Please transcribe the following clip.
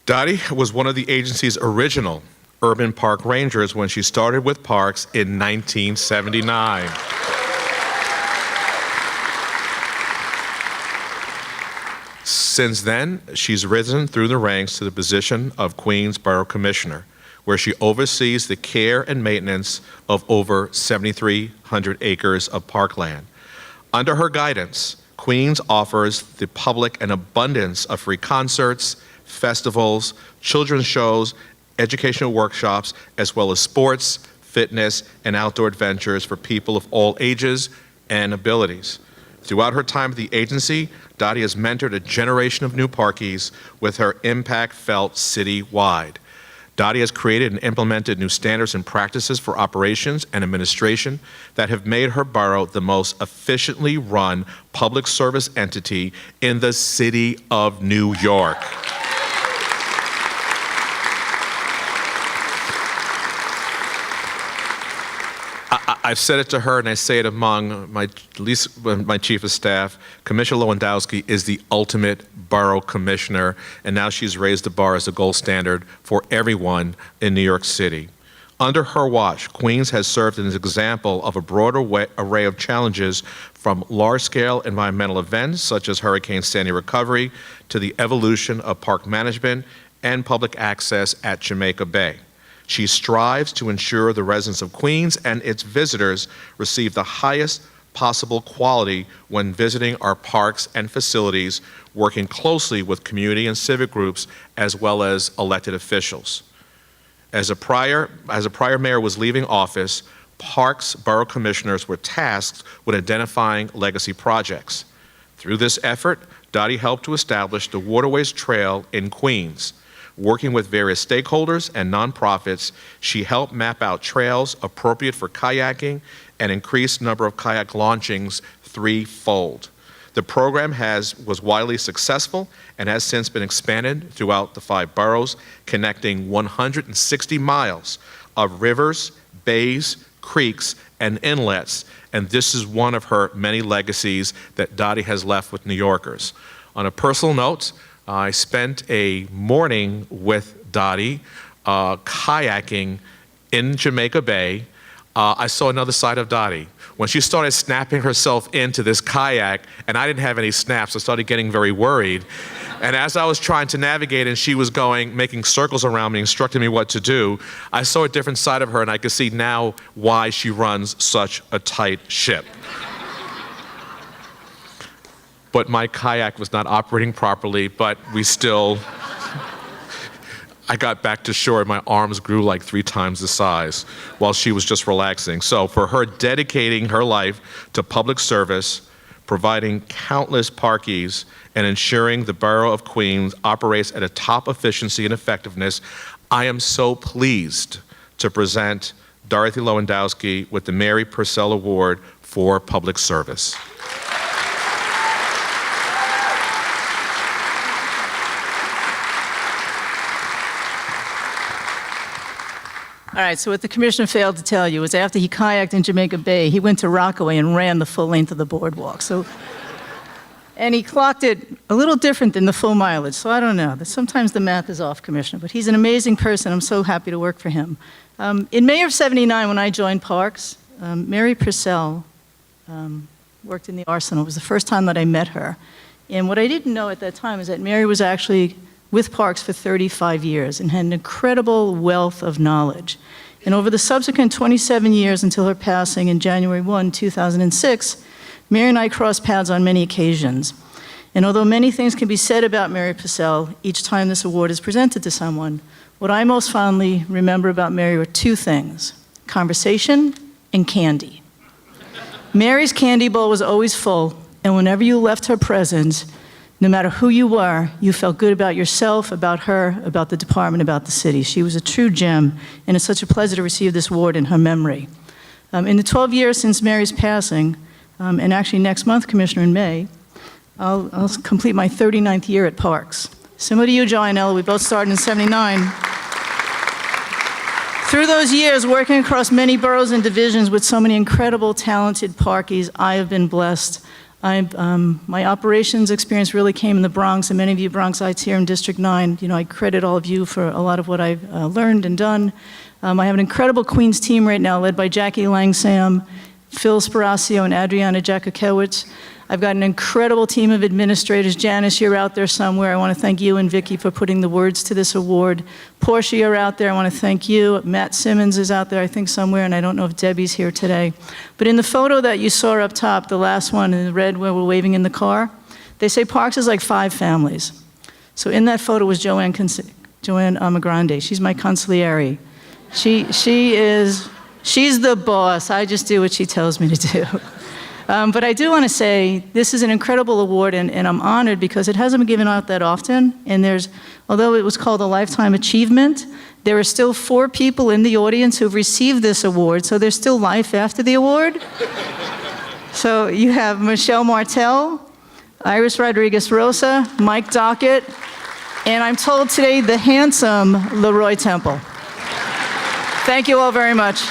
Dottie was one of the agency's original urban park rangers when she started with parks in 1979. Since then, she's risen through the ranks to the position of Queens Borough Commissioner, where she oversees the care and maintenance of over 7,300 acres of parkland. Under her guidance, Queens offers the public an abundance of free concerts, festivals, children's shows, educational workshops, as well as sports, fitness, and outdoor adventures for people of all ages and abilities. Throughout her time at the agency, Dottie has mentored a generation of new parkies with her impact felt citywide. Dottie has created and implemented new standards and practices for operations and administration that have made her borough the most efficiently run public service entity in the city of New York. I've said it to her, and I say it among my chief of staff. Commissioner Lewandowski is the ultimate borough commissioner, and now she's raised the bar as a gold standard for everyone in New York City. Under her watch, Queens has served as an example of a broad array of challenges, from large-scale environmental events such as Hurricane Sandy recovery to the evolution of park management and public access at Jamaica Bay. She strives to ensure the residents of Queens and its visitors receive the highest possible quality when visiting our parks and facilities, working closely with community and civic groups as well as elected officials. As a prior mayor was leaving office, Parks Borough Commissioners were tasked with identifying legacy projects. Through this effort, Dottie helped to establish the Waterways Trail in Queens. Working with various stakeholders and nonprofits, she helped map out trails appropriate for kayaking and increased number of kayak launchings threefold. The program was widely successful and has since been expanded throughout the 5 boroughs, connecting 160 miles of rivers, bays, creeks, and inlets, and this is one of her many legacies that Dottie has left with New Yorkers. On a personal note, I spent a morning with Dottie kayaking in Jamaica Bay. I saw another side of Dottie. When she started snapping herself into this kayak, and I didn't have any snaps, I started getting very worried. And as I was trying to navigate and she was making circles around me, instructing me what to do, I saw a different side of her, and I could see now why she runs such a tight ship. But my kayak was not operating properly, but I got back to shore and my arms grew like 3 times the size while she was just relaxing. So for her dedicating her life to public service, providing countless parkies, and ensuring the borough of Queens operates at a top efficiency and effectiveness, I am so pleased to present Dorothy Lewandowski with the Mary Purcell Award for Public Service. All right, so what the commissioner failed to tell you was after he kayaked in Jamaica Bay, he went to Rockaway and ran the full length of the boardwalk. And he clocked it a little different than the full mileage, so I don't know. Sometimes the math is off, Commissioner, but he's an amazing person. I'm so happy to work for him. In May of '79, when I joined Parks, Mary Purcell worked in the Arsenal. It was the first time that I met her. And what I didn't know at that time is that Mary was actually with Parks for 35 years and had an incredible wealth of knowledge. And over the subsequent 27 years until her passing in January 1, 2006, Mary and I crossed paths on many occasions. And although many things can be said about Mary Purcell each time this award is presented to someone, what I most fondly remember about Mary were 2 things: conversation and candy. Mary's candy bowl was always full, and whenever you left her presence, no matter who you were, you felt good about yourself, about her, about the department, about the city. She was a true gem, and it's such a pleasure to receive this award in her memory. In the 12 years since Mary's passing, and actually next month, Commissioner, in May, I'll complete my 39th year at Parks. Similar to you, Joanella, we both started in '79. Through those years, working across many boroughs and divisions with so many incredible, talented parkies, I have been blessed My operations experience really came in the Bronx, and many of you Bronxites here in District 9, I credit all of you for a lot of what I've learned and done. I have an incredible Queens team right now led by Jackie Langsam, Phil Sparacio, and Adriana Jakakowicz. I've got an incredible team of administrators. Janice, you're out there somewhere. I want to thank you and Vicki for putting the words to this award. Portia, you're out there. I want to thank you. Matt Simmons is out there, I think, somewhere, and I don't know if Debbie's here today. But in the photo that you saw up top, the last one in the red where we're waving in the car, they say Parks is like 5 families. So in that photo was Joanne Amagrande. She's my consigliere. She's the boss. I just do what she tells me to do. But I do want to say this is an incredible award, and I'm honored because it hasn't been given out that often. And although it was called a Lifetime Achievement, there are still 4 people in the audience who've received this award, so there's still life after the award. So you have Michelle Martell, Iris Rodriguez-Rosa, Mike Dockett, and I'm told today the handsome Leroy Temple. Thank you all very much.